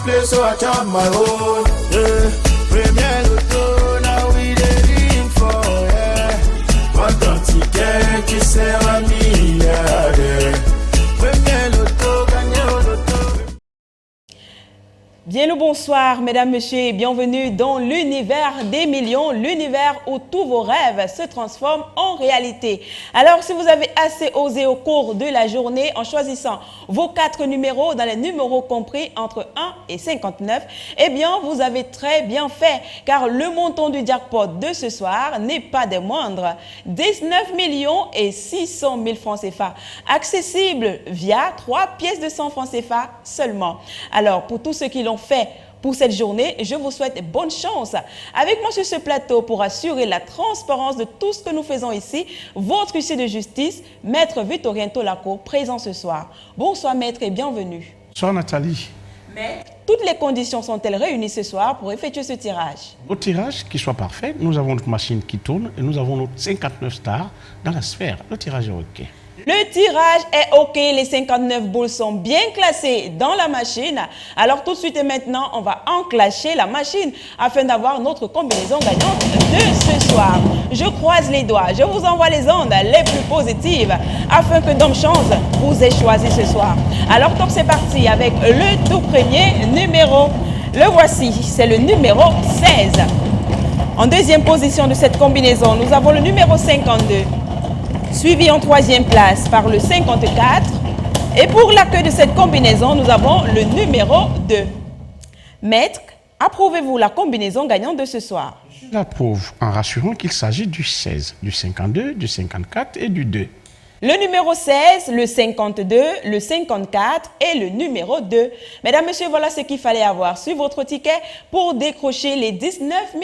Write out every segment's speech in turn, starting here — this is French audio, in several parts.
play, so I chop my own. Yeah. Premier Lotto, now we dey in for, yeah. What don't you get, you say I mean, yeah. Premier Lotto, gagné au Lotto. Bien le bonsoir, mesdames, messieurs, et bienvenue dans l'univers des millions, l'univers où tous vos rêves se transforment en réalité. Alors, si vous avez assez osé au cours de la journée en choisissant vos 4 numéros dans les numéros compris entre 1 et 59, eh bien, vous avez très bien fait, car le montant du jackpot de ce soir n'est pas des moindres. 19 600 000 francs CFA, accessible via 3 pièces de 100 francs CFA seulement. Alors, pour tous ceux qui l'ont fait pour cette journée, je vous souhaite bonne chance. Avec moi sur ce plateau pour assurer la transparence de tout ce que nous faisons ici, votre huissier de justice, Maître Victorien Tolaco, présent ce soir. Bonsoir Maître et bienvenue. Bonsoir Nathalie. Maître, toutes les conditions sont-elles réunies ce soir pour effectuer ce tirage? Au tirage qui soit parfait, nous avons notre machine qui tourne et nous avons notre 59 stars dans la sphère. Le tirage est OK. Le tirage est OK, les 59 boules sont bien classées dans la machine. Alors tout de suite et maintenant, on va enclencher la machine afin d'avoir notre combinaison gagnante de ce soir. Je croise les doigts, je vous envoie les ondes les plus positives afin que Dom Chance vous ait choisi ce soir. Alors top, c'est parti avec le tout premier numéro. Le voici, c'est le numéro 16. En deuxième position de cette combinaison, nous avons le numéro 52. Suivi en troisième place par le 54. Et pour la queue de cette combinaison, nous avons le numéro 2. Maître, approuvez-vous la combinaison gagnante de ce soir? Je l'approuve en rassurant qu'il s'agit du 16, du 52, du 54 et du 2. Le numéro 16, le 52, le 54 et le numéro 2. Mesdames, messieurs, voilà ce qu'il fallait avoir sur votre ticket pour décrocher les 19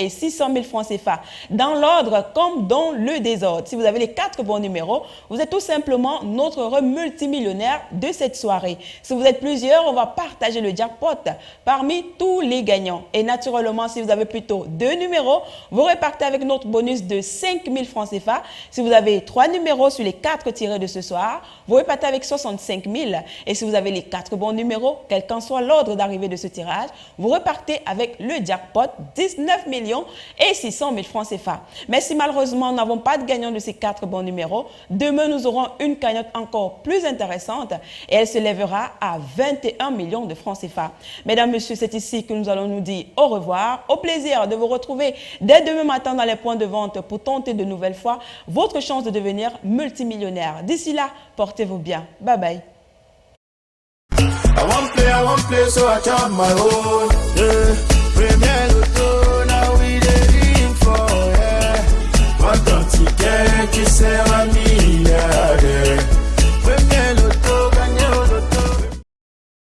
600 000 francs CFA. Dans l'ordre comme dans le désordre. Si vous avez les 4 bons numéros, vous êtes tout simplement notre heureux multimillionnaire de cette soirée. Si vous êtes plusieurs, on va partager le jackpot parmi tous les gagnants. Et naturellement, si vous avez plutôt 2 numéros, vous repartez avec notre bonus de 5 000 francs CFA. Si vous avez 3 numéros sur les 4 tirés de ce soir, vous repartez avec 65 000. Et si vous avez les 4 bons numéros, quel qu'en soit l'ordre d'arrivée de ce tirage, vous repartez avec le jackpot 19 600 000 francs CFA. Mais si malheureusement nous n'avons pas de gagnant de ces 4 bons numéros, demain nous aurons une cagnotte encore plus intéressante et elle se lèvera à 21 millions de francs CFA. Mesdames, messieurs, c'est ici que nous allons nous dire au revoir. Au plaisir de vous retrouver dès demain matin dans les points de vente pour tenter de nouvelles fois votre chance de devenir multimillionnaire. D'ici là, portez-vous bien. Bye bye. I won't play, so I chop my own. Yeah. Premier